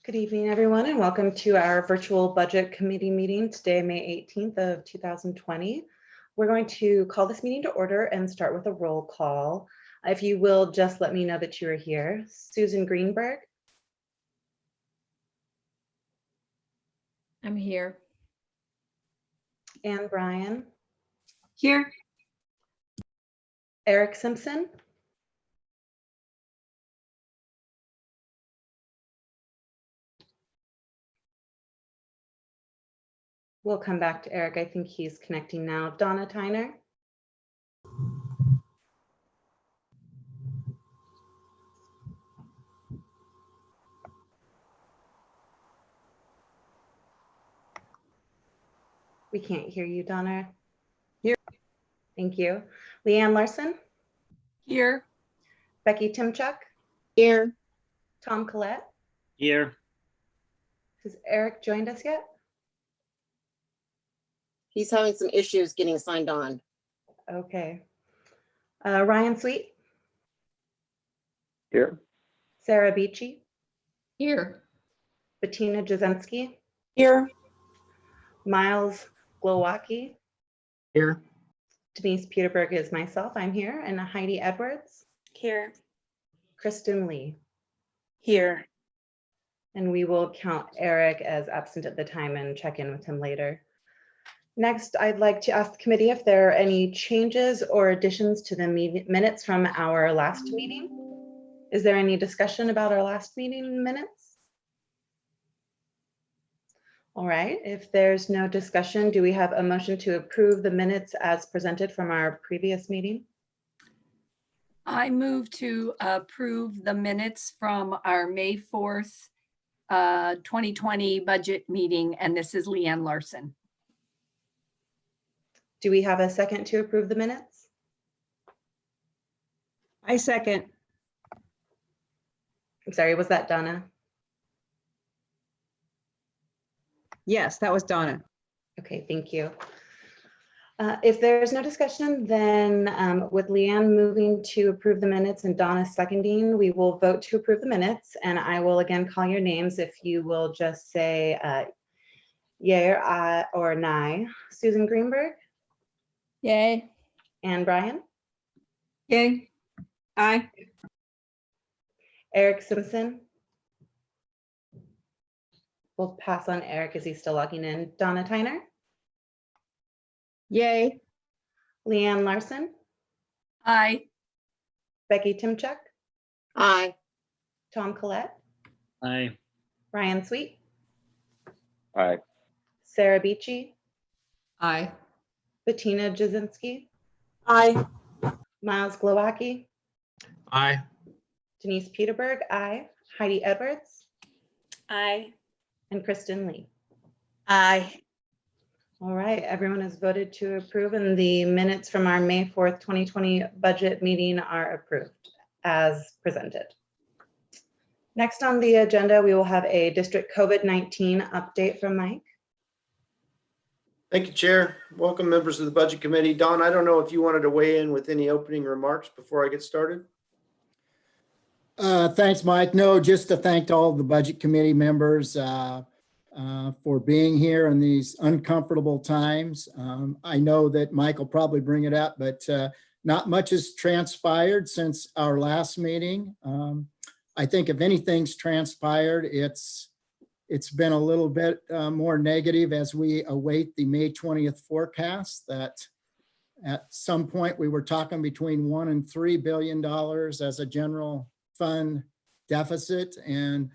Good evening, everyone, and welcome to our virtual budget committee meeting today, May 18th of 2020. We're going to call this meeting to order and start with a roll call. If you will, just let me know that you are here. Susan Greenberg. I'm here. Ann Bryan. Here. Eric Simpson. We'll come back to Eric. I think he's connecting now. Donna Tyner. We can't hear you, Donna. Here. Thank you. Leanne Larson. Here. Becky Timchuk. Here. Tom Collette. Here. Has Eric joined us yet? He's having some issues getting signed on. Okay. Ryan Sweet. Here. Sarah Beachy. Here. Bettina Jasinski. Here. Miles Glowacki. Here. Denise Peterberg is myself. I'm here. And Heidi Edwards. Here. Kristen Lee. Here. And we will count Eric as absent at the time and check in with him later. Next, I'd like to ask the committee if there are any changes or additions to the minutes from our last meeting. Is there any discussion about our last meeting minutes? All right, if there's no discussion, do we have a motion to approve the minutes as presented from our previous meeting? I move to approve the minutes from our May 4th, 2020 budget meeting, and this is Leanne Larson. Do we have a second to approve the minutes? I second. I'm sorry, was that Donna? Yes, that was Donna. Okay, thank you. If there's no discussion, then with Leanne moving to approve the minutes and Donna seconding, we will vote to approve the minutes. And I will again call your names if you will just say yay or nay. Susan Greenberg. Yay. Ann Bryan. Yay. Aye. Eric Simpson. We'll pass on Eric as he's still logging in. Donna Tyner. Yay. Leanne Larson. Aye. Becky Timchuk. Aye. Tom Collette. Aye. Ryan Sweet. Aye. Sarah Beachy. Aye. Bettina Jasinski. Aye. Miles Glowacki. Aye. Denise Peterberg. Aye. Heidi Edwards. Aye. And Kristen Lee. Aye. All right, everyone has voted to approve, and the minutes from our May 4th, 2020 budget meeting are approved as presented. Next on the agenda, we will have a district COVID-19 update from Mike. Thank you, Chair. Welcome, members of the Budget Committee. Don, I don't know if you wanted to weigh in with any opening remarks before I get started. Thanks, Mike. No, just to thank all the Budget Committee members for being here in these uncomfortable times. I know that Mike will probably bring it up, but not much has transpired since our last meeting. I think if anything's transpired, it's been a little bit more negative as we await the May 20th forecast that at some point we were talking between $1 and $3 billion as a general fund deficit. And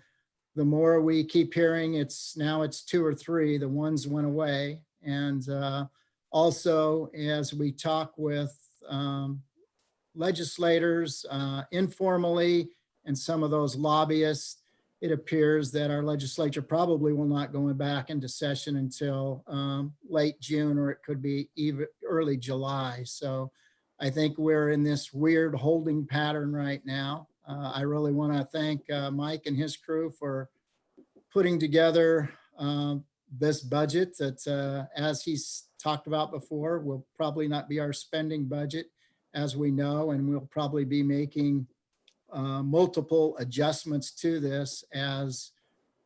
the more we keep hearing now it's 2 or 3, the ones went away. And also as we talk with legislators informally and some of those lobbyists, it appears that our legislature probably will not go back into session until late June, or it could be even early July. So I think we're in this weird holding pattern right now. I really want to thank Mike and his crew for putting together this budget that, as he's talked about before, will probably not be our spending budget, as we know, and we'll probably be making multiple adjustments to this as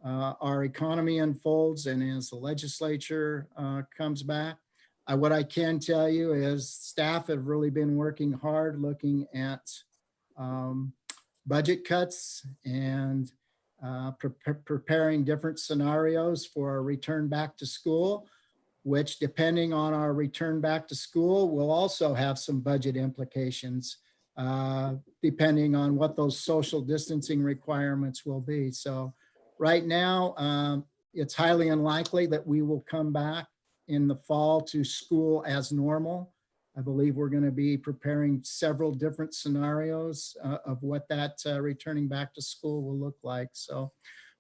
our economy unfolds and as the legislature comes back. What I can tell you is staff have really been working hard looking at budget cuts and preparing different scenarios for a return back to school, which depending on our return back to school will also have some budget implications, depending on what those social distancing requirements will be. So right now, it's highly unlikely that we will come back in the fall to school as normal. I believe we're going to be preparing several different scenarios of what that returning back to school will look like. So,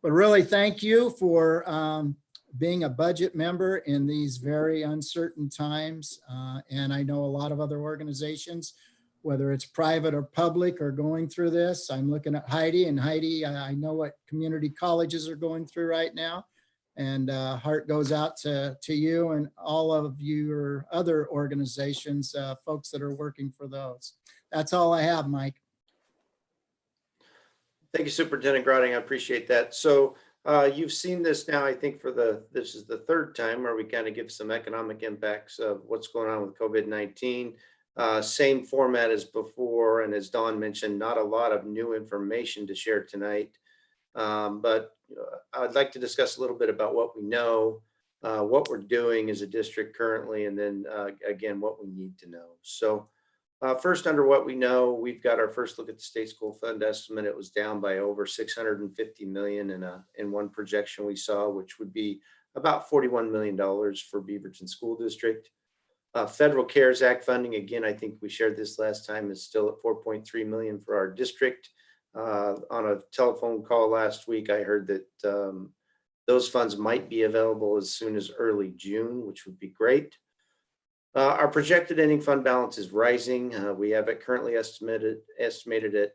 but really thank you for being a budget member in these very uncertain times. And I know a lot of other organizations, whether it's private or public, are going through this. I'm looking at Heidi, and Heidi, I know what community colleges are going through right now. And heart goes out to you and all of your other organizations, folks that are working for those. That's all I have, Mike. Thank you, Superintendent Graham. I appreciate that. So you've seen this now, I think this is the third time where we kind of give some economic impacts of what's going on with COVID-19. Same format as before. And as Dawn mentioned, not a lot of new information to share tonight. But I'd like to discuss a little bit about what we know, what we're doing as a district currently, and then again, what we need to know. So first, under what we know, we've got our first look at the state school fund estimate. It was down by over $650 million in one projection we saw, which would be about $41 million for Beaverton School District. Federal CARES Act funding, again, I think we shared this last time, is still at $4.3 million for our district. On a telephone call last week, I heard that those funds might be available as soon as early June, which would be great. Our projected ending fund balance is rising. We have it currently estimated at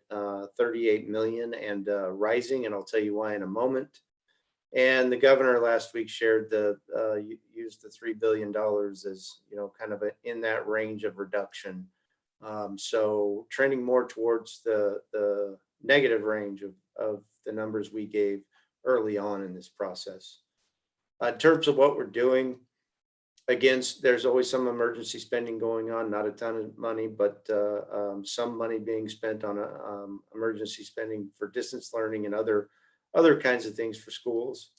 38 million and rising, and I'll tell you why in a moment. And the governor last week shared used the $3 billion as, kind of in that range of reduction. So trending more towards the negative range of the numbers we gave early on in this process. In terms of what we're doing, again, there's always some emergency spending going on, not a ton of money, but some money being spent on emergency spending for distance learning and other kinds of things for schools.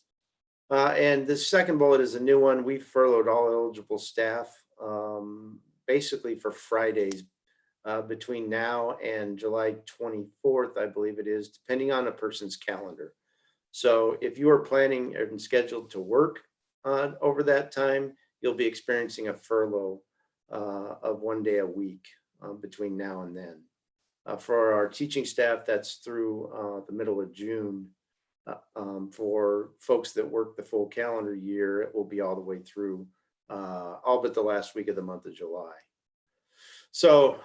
And the second bullet is a new one. We furloughed all eligible staff basically for Fridays between now and July 24th, I believe it is, depending on a person's calendar. So if you are planning and scheduled to work over that time, you'll be experiencing a furlough of 1 day a week between now and then. For our teaching staff, that's through the middle of June. For folks that work the full calendar year, it will be all the way through all but the last week of the month of July. So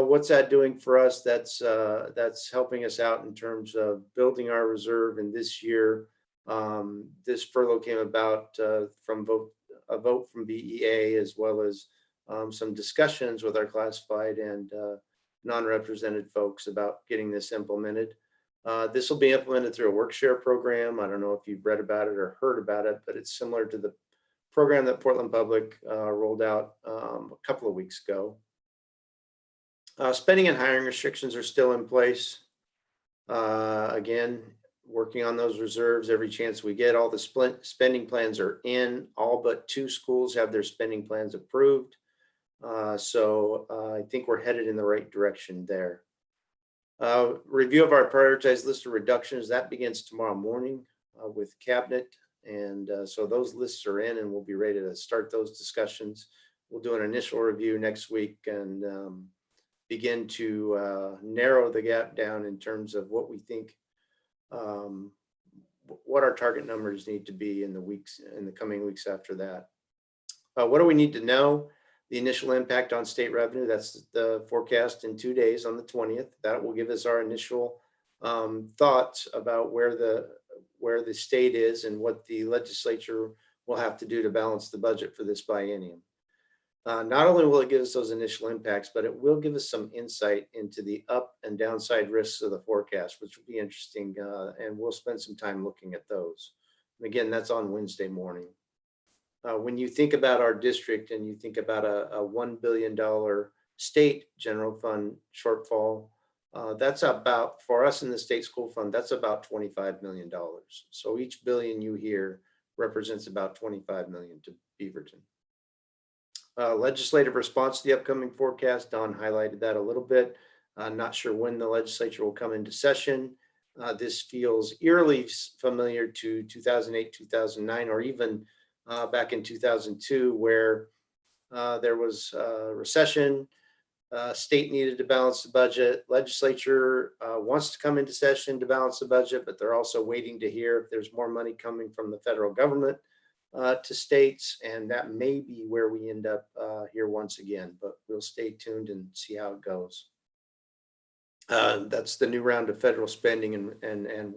what's that doing for us? That's helping us out in terms of building our reserve. And this year, this furlough came about from a vote from BEA, as well as some discussions with our classified and non-represented folks about getting this implemented. This will be implemented through a work share program. I don't know if you've read about it or heard about it, but it's similar to the program that Portland Public rolled out a couple of weeks ago. Spending and hiring restrictions are still in place. Again, working on those reserves every chance we get. All the spending plans are in. All but 2 schools have their spending plans approved. So I think we're headed in the right direction there. Review of our prioritized list of reductions, that begins tomorrow morning with cabinet. And so those lists are in and we'll be ready to start those discussions. We'll do an initial review next week and begin to narrow the gap down in terms of what we think, what our target numbers need to be in the coming weeks after that. What do we need to know? The initial impact on state revenue, that's the forecast in 2 days on the 20th. That will give us our initial thoughts about where the state is and what the legislature will have to do to balance the budget for this biennium. Not only will it give us those initial impacts, but it will give us some insight into the up and downside risks of the forecast, which will be interesting, and we'll spend some time looking at those. Again, that's on Wednesday morning. When you think about our district and you think about a $1 billion state general fund shortfall, that's about, for us in the state school fund, that's about $25 million. So each billion you hear represents about 25 million to Beaverton. Legislative response to the upcoming forecast, Don highlighted that a little bit. Not sure when the legislature will come into session. This feels eerily familiar to 2008, 2009, or even back in 2002, where there was a recession. State needed to balance the budget. Legislature wants to come into session to balance the budget, but they're also waiting to hear if there's more money coming from the federal government to states, and that may be where we end up here once again, but we'll stay tuned and see how it goes. That's the new round of federal spending, and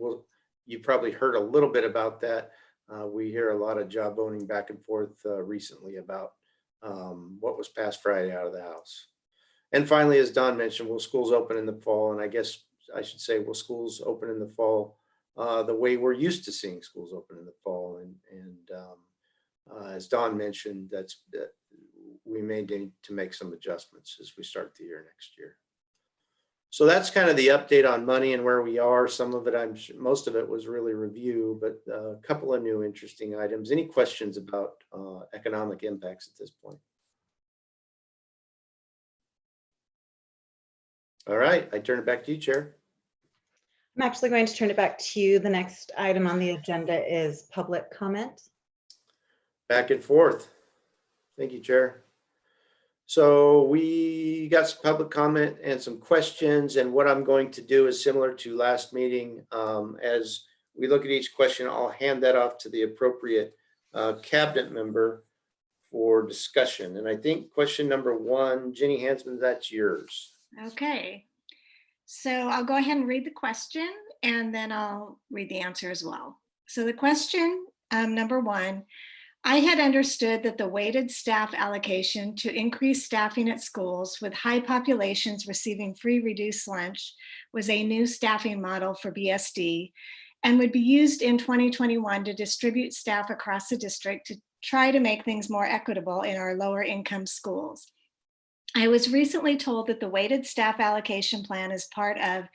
you probably heard a little bit about that. We hear a lot of job owning back and forth recently about what was passed Friday out of the House. And finally, as Don mentioned, will schools open in the fall? And I guess I should say, will schools open in the fall the way we're used to seeing schools open in the fall? And as Don mentioned, we may need to make some adjustments as we start the year next year. So that's kind of the update on money and where we are. Some of it, most of it was really review, but a couple of new interesting items. Any questions about economic impacts at this point? All right, I turn it back to you, Chair. I'm actually going to turn it back to you. The next item on the agenda is public comment. Back and forth. Thank you, Chair. So we got some public comment and some questions, and what I'm going to do is similar to last meeting. As we look at each question, I'll hand that off to the appropriate cabinet member for discussion. And I think question number one, Jenny Hansman, that's yours. Okay, so I'll go ahead and read the question and then I'll read the answer as well. So the question, number one, I had understood that the weighted staff allocation to increase staffing at schools with high populations receiving free reduced lunch was a new staffing model for BSD and would be used in 2021 to distribute staff across the district to try to make things more equitable in our lower income schools. I was recently told that the weighted staff allocation plan is part of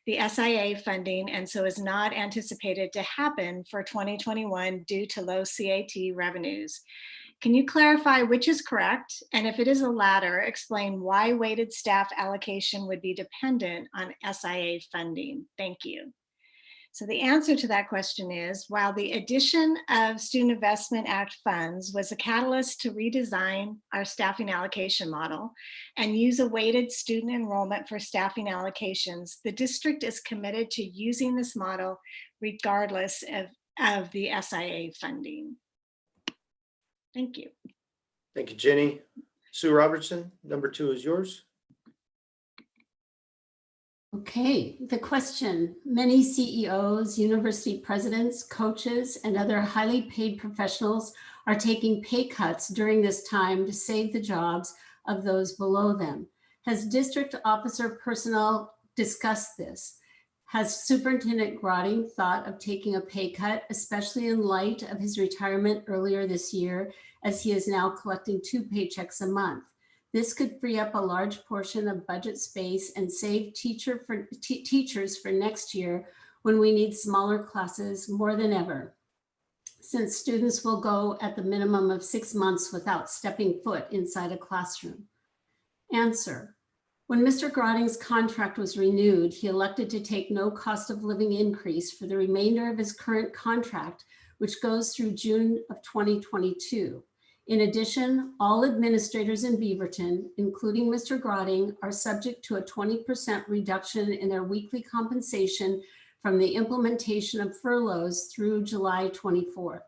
the SIA funding and so is not anticipated to happen for 2021 due to low CAT revenues. Can you clarify which is correct? And if it is the latter, explain why weighted staff allocation would be dependent on SIA funding. Thank you. So the answer to that question is, while the addition of Student Investment Act funds was a catalyst to redesign our staffing allocation model and use a weighted student enrollment for staffing allocations, the district is committed to using this model regardless of the SIA funding. Thank you. Thank you, Jenny. Sue Robertson, number two is yours. Okay, the question. Many CEOs, university presidents, coaches, and other highly paid professionals are taking pay cuts during this time to save the jobs of those below them. Has district officer personnel discussed this? Has Superintendent Graham thought of taking a pay cut, especially in light of his retirement earlier this year, as he is now collecting 2 paychecks a month? This could free up a large portion of budget space and save teachers for next year when we need smaller classes more than ever, since students will go at the minimum of 6 months without stepping foot inside a classroom. Answer. When Mr. Graham's contract was renewed, he elected to take no cost of living increase for the remainder of his current contract, which goes through June of 2022. In addition, all administrators in Beaverton, including Mr. Graham, are subject to a 20% reduction in their weekly compensation from the implementation of furloughs through July 24th.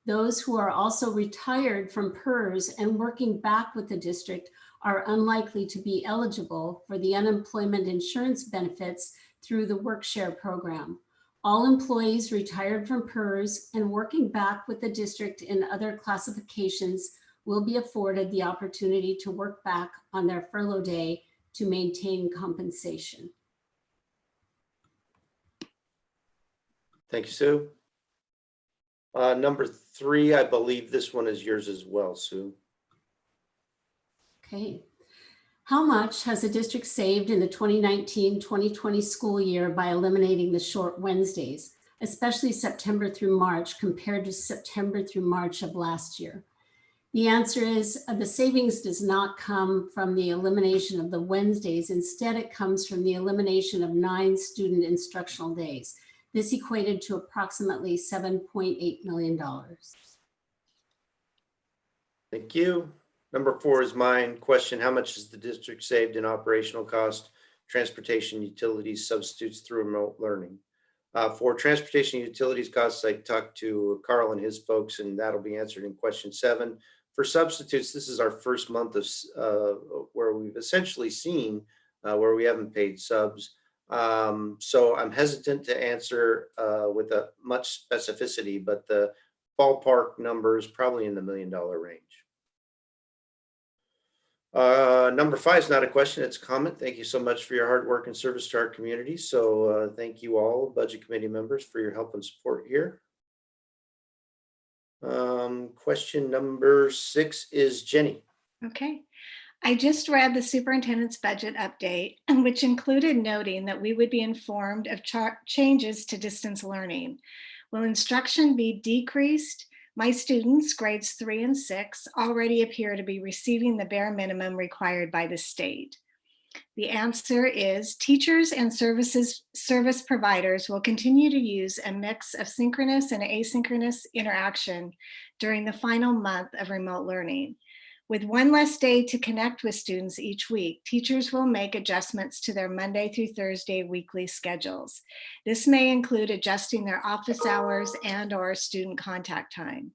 Those who are also retired from PERS and working back with the district are unlikely to be eligible for the unemployment insurance benefits through the WorkShare program. All employees retired from PERS and working back with the district in other classifications will be afforded the opportunity to work back on their furlough day to maintain compensation. Thank you, Sue. Number 3, I believe this one is yours as well, Sue. Okay. How much has the district saved in the 2019-2020 school year by eliminating the short Wednesdays, especially September through March compared to September through March of last year? The answer is the savings does not come from the elimination of the Wednesdays. Instead, it comes from the elimination of 9 student instructional days. This equated to approximately $7.8 million. Thank you. Number 4 is mine. Question, how much has the district saved in operational cost, transportation, utilities, substitutes through remote learning? For transportation utilities costs, I talked to Carl and his folks, and that'll be answered in question 7. For substitutes, this is our first month of where we've essentially seen where we haven't paid subs. So I'm hesitant to answer with a much specificity, but the ballpark number is probably in the $1 million range. Number 5 is not a question, it's a comment. Thank you so much for your hard work and service to our community. So thank you all, Budget Committee members, for your help and support here. Question number 6 is Jenny. Okay. I just read the superintendent's budget update, which included noting that we would be informed of changes to distance learning. Will instruction be decreased? My students, grades 3 and 6, already appear to be receiving the bare minimum required by the state. The answer is teachers and service providers will continue to use a mix of synchronous and asynchronous interaction during the final month of remote learning. With one less day to connect with students each week, teachers will make adjustments to their Monday through Thursday weekly schedules. This may include adjusting their office hours and/or student contact time.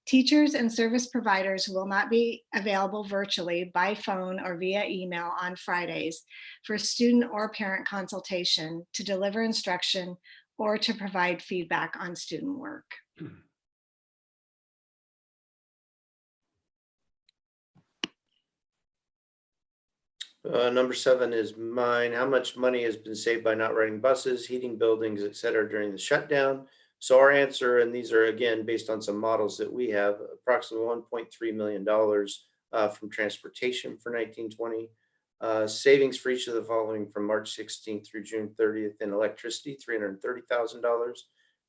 Teachers and service providers will not be available virtually, by phone, or via email on Fridays for student or parent consultation, to deliver instruction, or to provide feedback on student work. Number 7 is mine. How much money has been saved by not running buses, heating buildings, et cetera, during the shutdown? So our answer, and these are again based on some models that we have, approximately $1.3 million from transportation for 1920. Savings for each of the following from March 16th through June 30th in electricity, $330,000,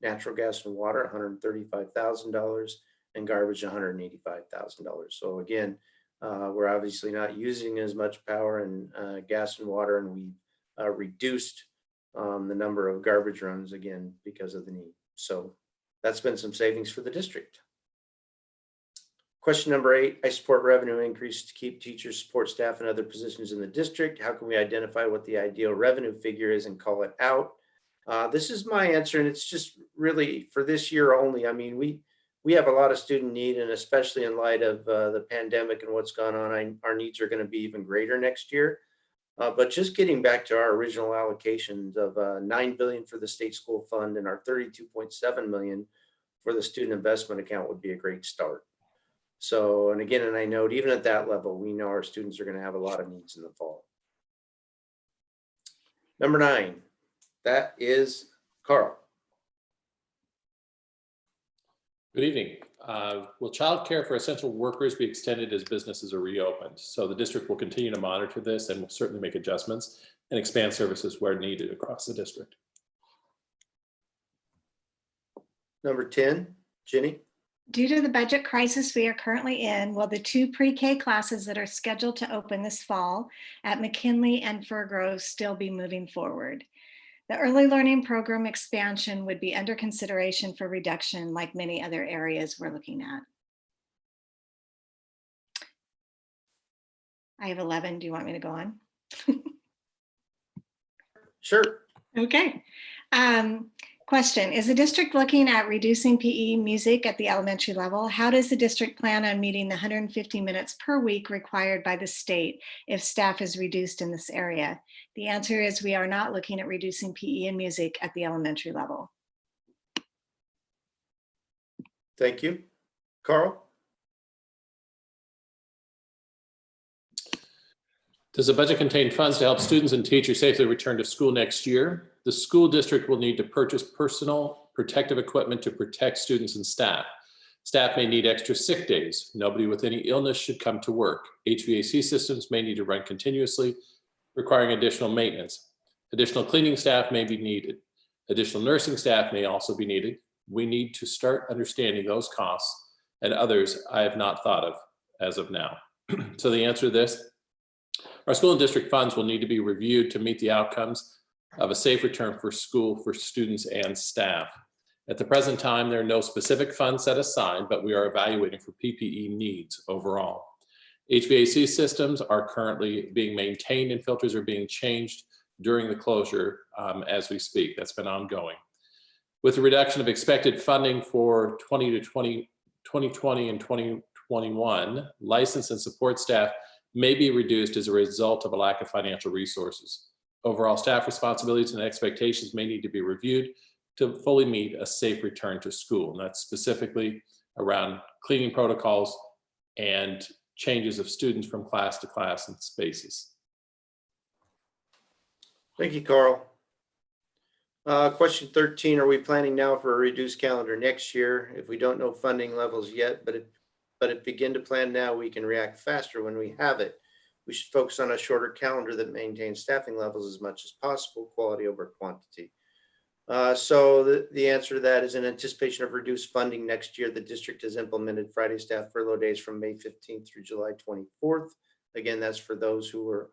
natural gas and water, $135,000, and garbage, $185,000. So again, we're obviously not using as much power and gas and water, and we reduced the number of garbage runs again because of the need. So that's been some savings for the district. Question number 8, I support revenue increase to keep teachers, support staff, and other positions in the district. How can we identify what the ideal revenue figure is and call it out? This is my answer, and it's just really for this year only. I mean, we have a lot of student need, and especially in light of the pandemic and what's gone on, our needs are going to be even greater next year. But just getting back to our original allocations of $9 billion for the state school fund and our $32.7 million for the student investment account would be a great start. So, and again, and I note, even at that level, we know our students are going to have a lot of needs in the fall. Number 9, that is Carl. Good evening. Will childcare for essential workers be extended as businesses are reopened? So the district will continue to monitor this and will certainly make adjustments and expand services where needed across the district. Number 10, Jenny. Due to the budget crisis we are currently in, will the 2 pre-K classes that are scheduled to open this fall at McKinley and Fir still be moving forward? The early learning program expansion would be under consideration for reduction, like many other areas we're looking at. I have 11. Do you want me to go on? Sure. Okay. Question, is the district looking at reducing PE music at the elementary level? How does the district plan on meeting the 150 minutes per week required by the state if staff is reduced in this area? The answer is we are not looking at reducing PE and music at the elementary level. Thank you. Carl? Does the budget contain funds to help students and teachers safely return to school next year? The school district will need to purchase personal protective equipment to protect students and staff. Staff may need extra sick days. Nobody with any illness should come to work. HVAC systems may need to run continuously, requiring additional maintenance. Additional cleaning staff may be needed. Additional nursing staff may also be needed. We need to start understanding those costs and others I have not thought of as of now. So the answer to this, our school and district funds will need to be reviewed to meet the outcomes of a safe return for school for students and staff. At the present time, there are no specific funds set aside, but we are evaluating for PPE needs overall. HVAC systems are currently being maintained and filters are being changed during the closure as we speak. That's been ongoing. With the reduction of expected funding for 2020 and 2021, license and support staff may be reduced as a result of a lack of financial resources. Overall staff responsibilities and expectations may need to be reviewed to fully meet a safe return to school. And that's specifically around cleaning protocols and changes of students from class to class and spaces. Thank you, Carl. Question 13, are we planning now for a reduced calendar next year? If we don't know funding levels yet, but if begin to plan now, we can react faster when we have it. We should focus on a shorter calendar that maintains staffing levels as much as possible, quality over quantity. So the answer to that is in anticipation of reduced funding next year, the district has implemented Friday staff furlough days from May 15th through July 24th. Again, that's for those who were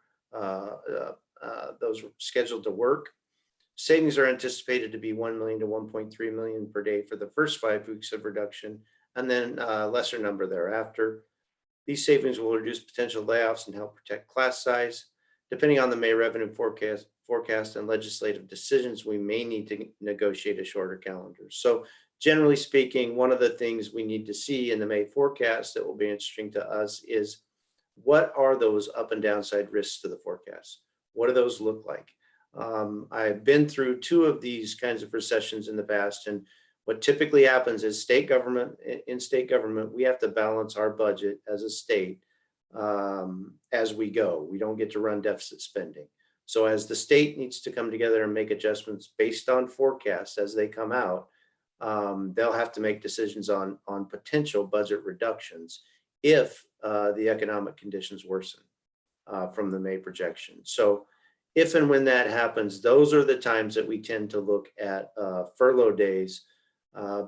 scheduled to work. Savings are anticipated to be 1 million to 1.3 million per day for the first 5 weeks of reduction, and then a lesser number thereafter. These savings will reduce potential layoffs and help protect class size. Depending on the May revenue forecast and legislative decisions, we may need to negotiate a shorter calendar. So generally speaking, one of the things we need to see in the May forecast that will be interesting to us is what are those up and downside risks to the forecast? What do those look like? I've been through 2 of these kinds of recessions in the past, and what typically happens is state government, we have to balance our budget as a state as we go. We don't get to run deficit spending. So as the state needs to come together and make adjustments based on forecasts as they come out, they'll have to make decisions on potential budget reductions if the economic conditions worsen from the May projection. So if and when that happens, those are the times that we tend to look at furlough days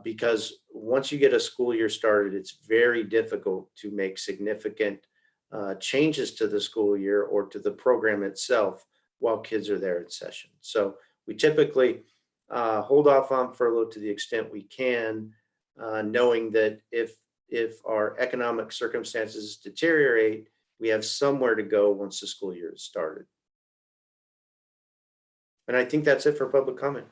because once you get a school year started, it's very difficult to make significant changes to the school year or to the program itself while kids are there in session. So we typically hold off on furlough to the extent we can, knowing that if our economic circumstances deteriorate, we have somewhere to go once the school year is started. And I think that's it for public comment.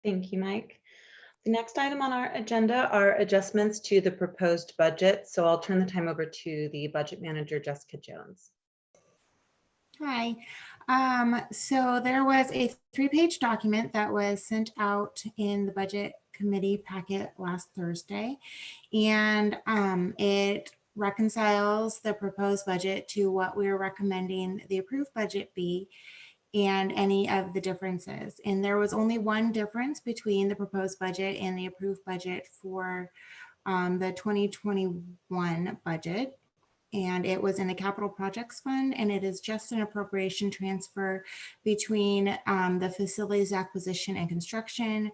Thank you, Mike. The next item on our agenda are adjustments to the proposed budget. So I'll turn the time over to the budget manager, Jessica Jones. Hi. So there was a 3-page document that was sent out in the budget committee packet last Thursday, and it reconciles the proposed budget to what we're recommending the approved budget be and any of the differences. And there was only one difference between the proposed budget and the approved budget for the 2021 budget. And it was in the capital projects fund, and it is just an appropriation transfer between the facilities acquisition and construction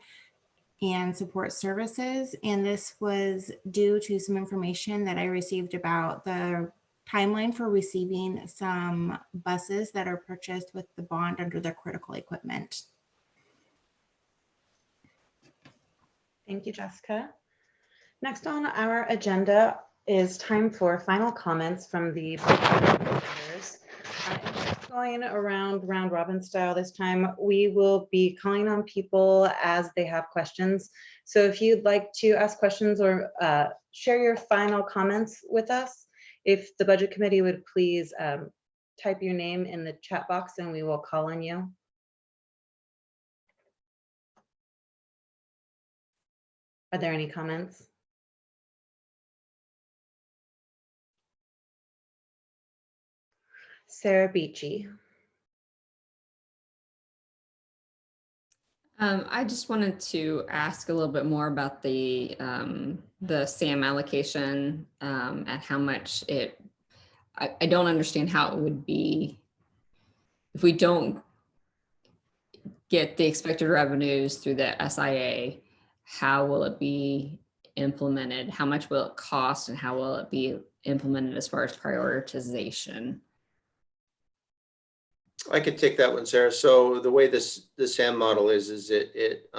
and support services. And this was due to some information that I received about the timeline for receiving some buses that are purchased with the bond under the critical equipment. Thank you, Jessica. Next on our agenda is time for final comments from the budget members. Going around round robin style this time, we will be calling on people as they have questions. So if you'd like to ask questions or share your final comments with us, if the budget committee would please type your name in the chat box and we will call on you. Are there any comments? Sarah Beachy. I just wanted to ask a little bit more about the SAM allocation and how much I don't understand how it would be if we don't get the expected revenues through the SIA. How will it be implemented? How much will it cost, and how will it be implemented as far as prioritization? I could take that one, Sarah. So the way this SAM model is it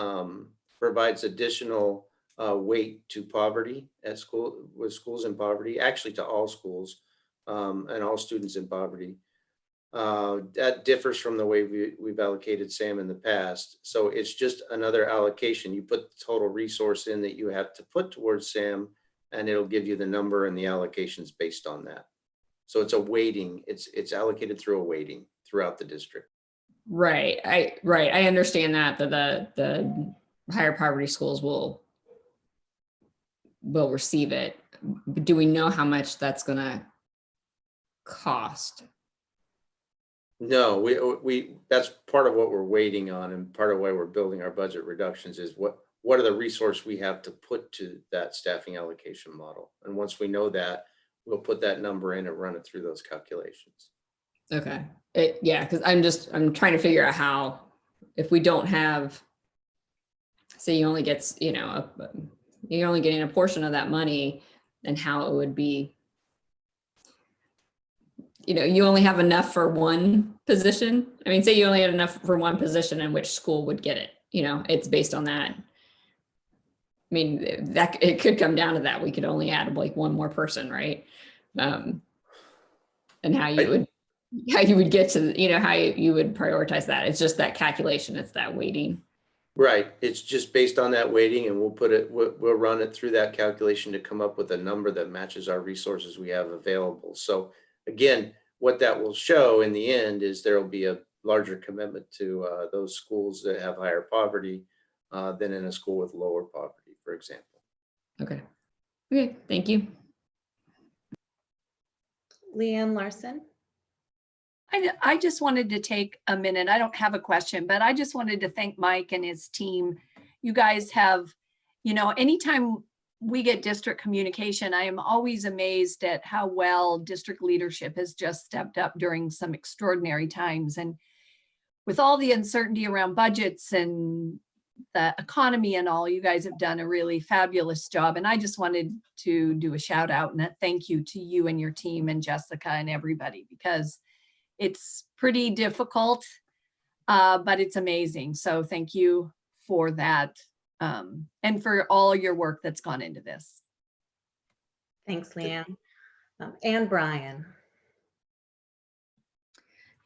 provides additional weight to poverty at school, with schools in poverty, actually to all schools and all students in poverty. That differs from the way we've allocated SAM in the past. So it's just another allocation. You put the total resource in that you have to put towards SAM, and it'll give you the number and the allocations based on that. So it's a weighting. It's allocated through a weighting throughout the district. Right. I understand that the higher poverty schools will receive it. Do we know how much that's going to cost? No, we that's part of what we're waiting on, and part of why we're building our budget reductions is what are the resources we have to put to that staffing allocation model. And once we know that, we'll put that number in and run it through those calculations. Okay. Yeah, because I'm trying to figure out how, if we don't have, say you only gets, you're only getting a portion of that money, and how it would be, you only have enough for one position. I mean, say you only had enough for one position, and which school would get it? It's based on that. I mean, that it could come down to that. We could only add like one more person, right? And how you would get to, how you would prioritize that. It's just that calculation. It's that weighting. Right. It's just based on that weighting, and we'll run it through that calculation to come up with a number that matches our resources we have available. So again, what that will show in the end is there will be a larger commitment to those schools that have higher poverty than in a school with lower poverty, for example. Okay. Okay. Thank you. Leanne Larson. I just wanted to take a minute. I don't have a question, but I just wanted to thank Mike and his team. You guys have, anytime we get district communication, I am always amazed at how well district leadership has just stepped up during some extraordinary times. And with all the uncertainty around budgets and the economy and all, you guys have done a really fabulous job. And I just wanted to do a shout out and a thank you to you and your team and Jessica and everybody, because it's pretty difficult, but it's amazing. So thank you for that, and for all your work that's gone into this. Thanks, Leanne. And Brian.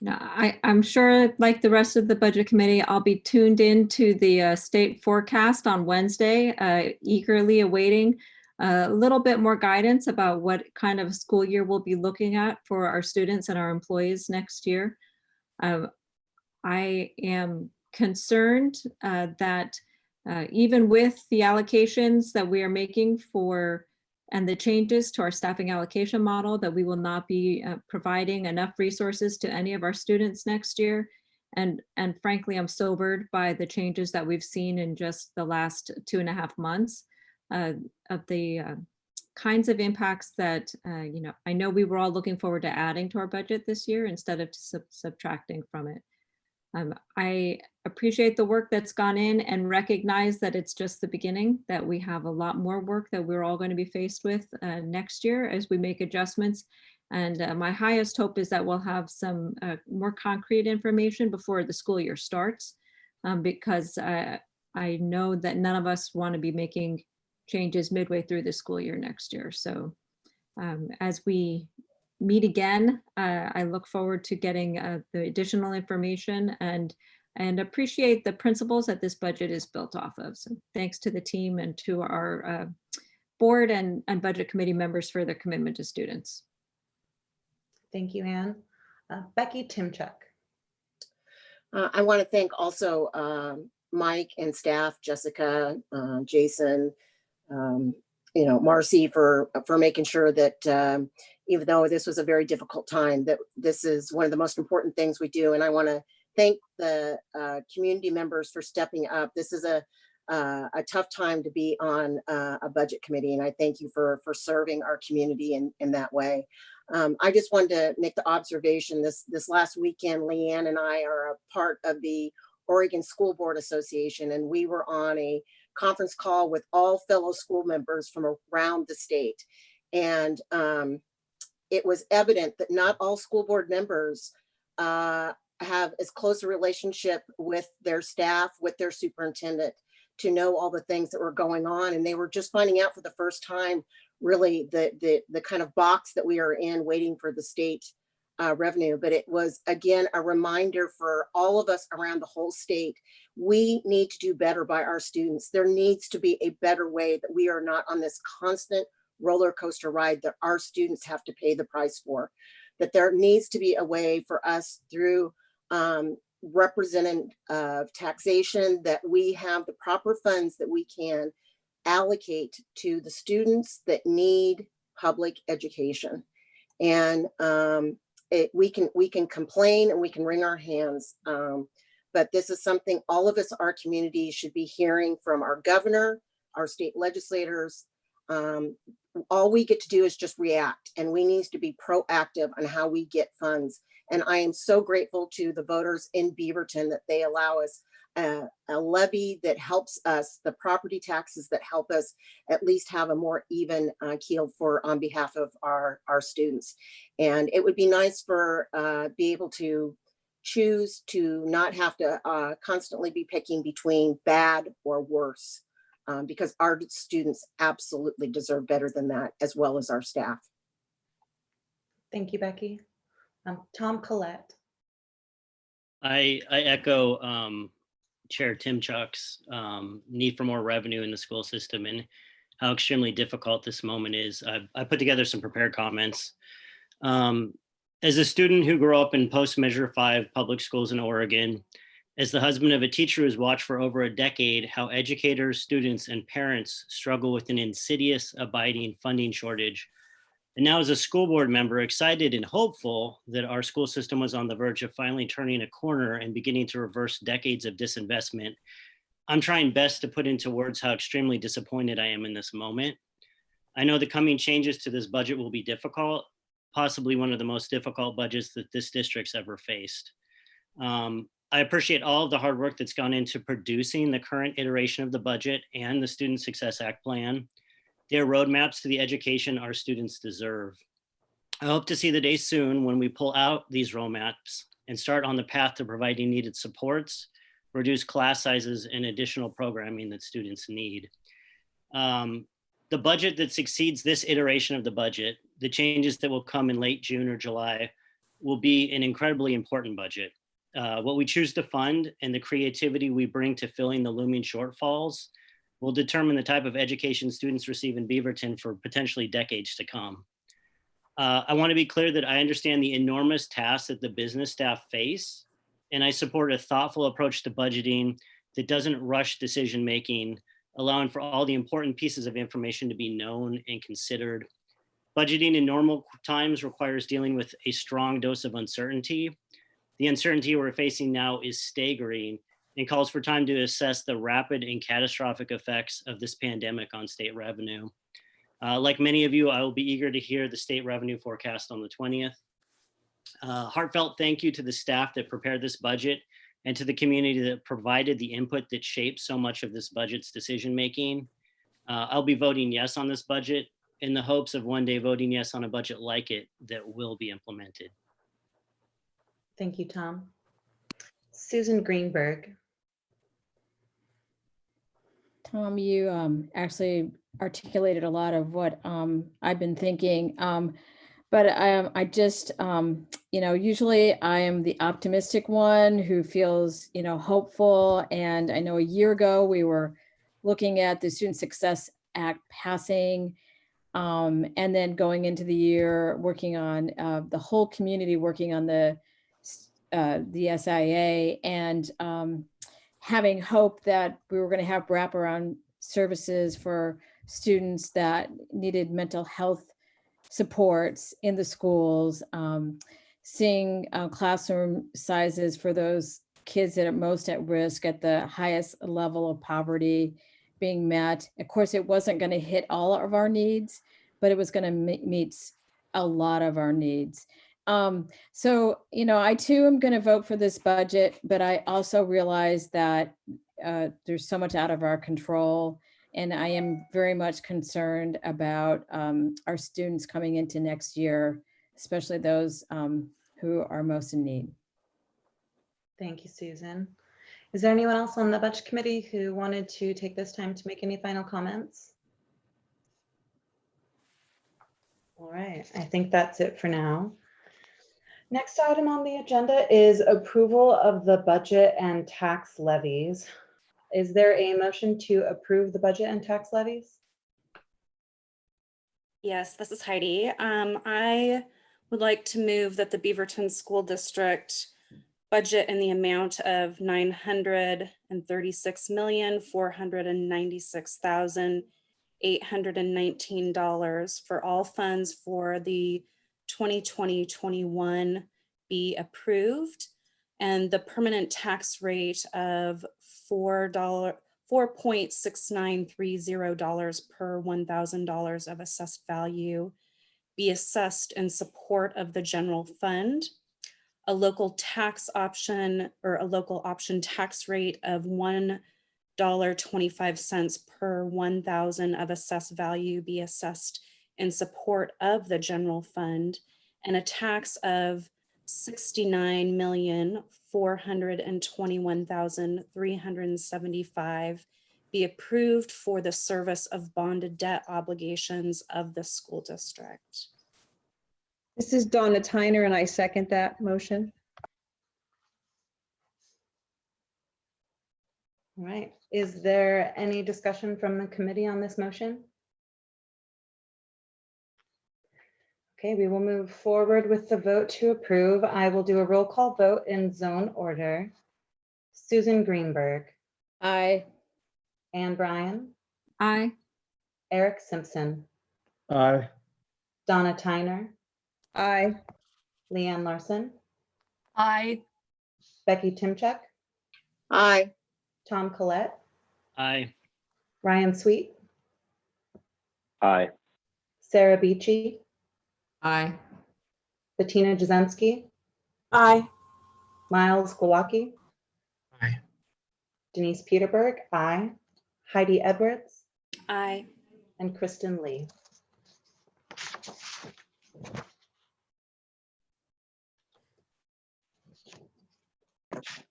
I'm sure, like the rest of the budget committee, I'll be tuned in to the state forecast on Wednesday, eagerly awaiting a little bit more guidance about what kind of school year we'll be looking at for our students and our employees next year. I am concerned that even with the allocations that we are making and the changes to our staffing allocation model, that we will not be providing enough resources to any of our students next year. And frankly, I'm sobered by the changes that we've seen in just the last 2.5 months of the kinds of impacts that, I know we were all looking forward to adding to our budget this year instead of subtracting from it. I appreciate the work that's gone in and recognize that it's just the beginning, that we have a lot more work that we're all going to be faced with next year as we make adjustments. And my highest hope is that we'll have some more concrete information before the school year starts, because I know that none of us want to be making changes midway through the school year next year. So as we meet again, I look forward to getting the additional information and appreciate the principles that this budget is built off of. So thanks to the team and to our board and budget committee members for their commitment to students. Thank you, Anne. Becky Timchuk. I want to thank also Mike and staff, Jessica, Jason, Marcy for making sure that even though this was a very difficult time, that this is one of the most important things we do. And I want to thank the community members for stepping up. This is a tough time to be on a budget committee, and I thank you for serving our community in that way. I just wanted to make the observation this last weekend, Leanne and I are a part of the Oregon School Board Association, and we were on a conference call with all fellow school members from around the state. And it was evident that not all school board members have as close a relationship with their staff, with their superintendent, to know all the things that were going on. And they were just finding out for the first time, really, the kind of box that we are in, waiting for the state revenue. But it was, again, a reminder for all of us around the whole state. We need to do better by our students. There needs to be a better way, that we are not on this constant roller coaster ride that our students have to pay the price for. That there needs to be a way for us, through representative taxation, that we have the proper funds that we can allocate to the students that need public education. And we can complain and we can wring our hands, but this is something all of us, our community, should be hearing from our governor, our state legislators. All we get to do is just react, and we need to be proactive on how we get funds. And I am so grateful to the voters in Beaverton that they allow us a levy that helps us, the property taxes that help us at least have a more even keel on behalf of our students. And it would be nice for be able to choose to not have to constantly be picking between bad or worse, because our students absolutely deserve better than that, as well as our staff. Thank you, Becky. Tom Collette. I echo Chair Timchuk's need for more revenue in the school system and how extremely difficult this moment is. I put together some prepared comments. As a student who grew up in post-Measure 5 public schools in Oregon, as the husband of a teacher who's watched for over a decade how educators, students, and parents struggle with an insidious, abiding funding shortage, and now as a school board member, excited and hopeful that our school system was on the verge of finally turning a corner and beginning to reverse decades of disinvestment, I'm trying best to put into words how extremely disappointed I am in this moment. I know the coming changes to this budget will be difficult, possibly one of the most difficult budgets that this district's ever faced. I appreciate all of the hard work that's gone into producing the current iteration of the budget and the Student Success Act plan. They're roadmaps to the education our students deserve. I hope to see the day soon when we pull out these roadmaps and start on the path to providing needed supports, reduce class sizes, and additional programming that students need. The budget that succeeds this iteration of the budget, the changes that will come in late June or July, will be an incredibly important budget. What we choose to fund and the creativity we bring to filling the looming shortfalls will determine the type of education students receive in Beaverton for potentially decades to come. I want to be clear that I understand the enormous tasks that the business staff face, and I support a thoughtful approach to budgeting that doesn't rush decision-making, allowing for all the important pieces of information to be known and considered. Budgeting in normal times requires dealing with a strong dose of uncertainty. The uncertainty we're facing now is staggering and calls for time to assess the rapid and catastrophic effects of this pandemic on state revenue. Like many of you, I will be eager to hear the state revenue forecast on the 20th. Heartfelt thank you to the staff that prepared this budget and to the community that provided the input that shaped so much of this budget's decision-making. I'll be voting yes on this budget in the hopes of one day voting yes on a budget like it that will be implemented. Thank you, Tom. Susan Greenberg. Tom, you actually articulated a lot of what I've been thinking. But I just, usually I am the optimistic one who feels, hopeful. And I know a year ago we were looking at the Student Success Act passing, and then going into the year working on the whole community working on the SIA, and having hope that we were going to have wraparound services for students that needed mental health supports in the schools, seeing classroom sizes for those kids that are most at risk at the highest level of poverty being met. Of course, it wasn't going to hit all of our needs, but it was going to meet a lot of our needs. So, I too am going to vote for this budget, but I also realize that there's so much out of our control. And I am very much concerned about our students coming into next year, especially those who are most in need. Thank you, Susan. Is there anyone else on the budget committee who wanted to take this time to make any final comments? All right, I think that's it for now. Next item on the agenda is approval of the budget and tax levies. Is there a motion to approve the budget and tax levies? Yes, this is Heidi. I would like to move that the Beaverton School District budget in the amount of $936,496,819 for all funds for the 2020-21 be approved, and the permanent tax rate of $4.6930 per $1,000 of assessed value be assessed in support of the general fund. A local tax option or a local option tax rate of $1.25 per 1,000 of assessed value be assessed in support of the general fund, and a tax of $69,421,375 be approved for the service of bonded debt obligations of the school district. This is Donna Tyner, and I second that motion. All right, is there any discussion from the committee on this motion? Okay, we will move forward with the vote to approve. I will do a roll call vote in zone order. Susan Greenberg. Aye. Ann Bryan. Aye. Eric Simpson. Aye. Donna Tyner. Aye. Leanne Larson. Aye. Becky Timchuk. Aye. Tom Collette. Aye. Ryan Sweet. Aye. Sarah Beachy. Aye. Bettina Jasinski. Aye. Miles Glowacki. Aye. Denise Peterberg. Aye. Heidi Edwards. Aye. And Kristen Lee.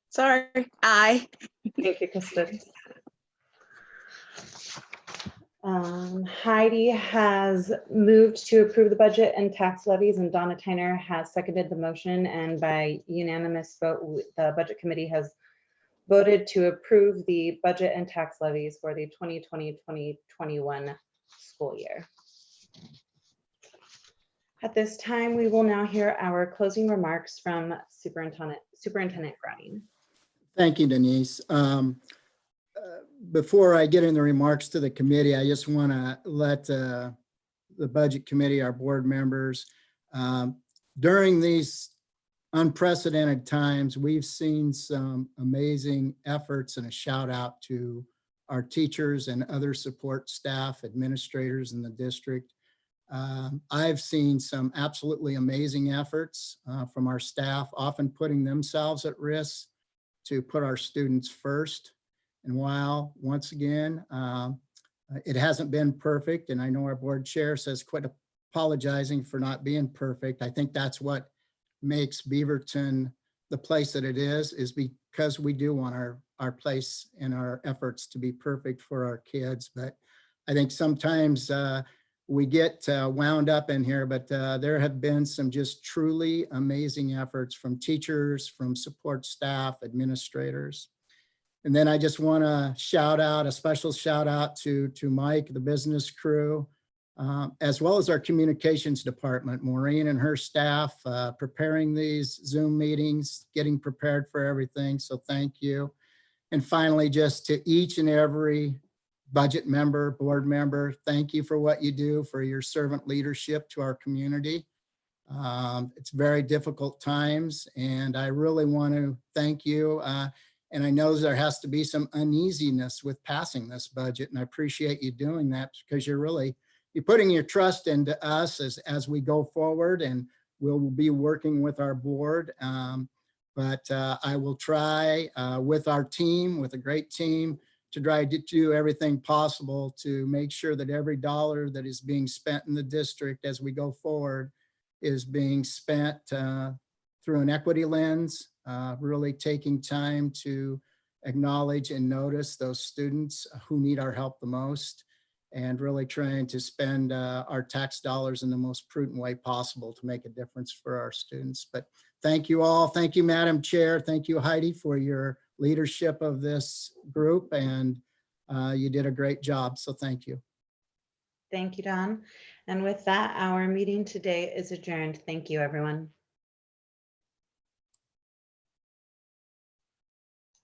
Sorry. Aye. Thank you, Kristen. Heidi has moved to approve the budget and tax levies, and Donna Tyner has seconded the motion, and by unanimous vote, the budget committee has voted to approve the budget and tax levies for the 2020-2021 school year. At this time, we will now hear our closing remarks from Superintendent Graham. Thank you, Denise. Before I get into remarks to the committee, I just want to let the budget committee, our board members, during these unprecedented times, we've seen some amazing efforts, and a shout out to our teachers and other support staff, administrators in the district. I've seen some absolutely amazing efforts from our staff, often putting themselves at risk to put our students first. And while, once again, it hasn't been perfect, and I know our board chair says quit apologizing for not being perfect, I think that's what makes Beaverton the place that it is because we do want our place and our efforts to be perfect for our kids. But I think sometimes we get wound up in here, but there have been some just truly amazing efforts from teachers, from support staff, administrators. And then I just want to shout out, a special shout out to Mike, the business crew, as well as our communications department, Maureen and her staff, preparing these Zoom meetings, getting prepared for everything. So thank you. And finally, just to each and every budget member, board member, thank you for what you do, for your servant leadership to our community. It's very difficult times, and I really want to thank you. And I know there has to be some uneasiness with passing this budget, and I appreciate you doing that because you're putting your trust into us as we go forward, and we'll be working with our board. But I will try with our team, with a great team, to try to do everything possible to make sure that every dollar that is being spent in the district as we go forward is being spent through an equity lens, really taking time to acknowledge and notice those students who need our help the most, and really trying to spend our tax dollars in the most prudent way possible to make a difference for our students. But thank you all. Thank you, Madam Chair. Thank you, Heidi, for your leadership of this group, and you did a great job. So thank you. Thank you, Don. And with that, our meeting today is adjourned. Thank you, everyone.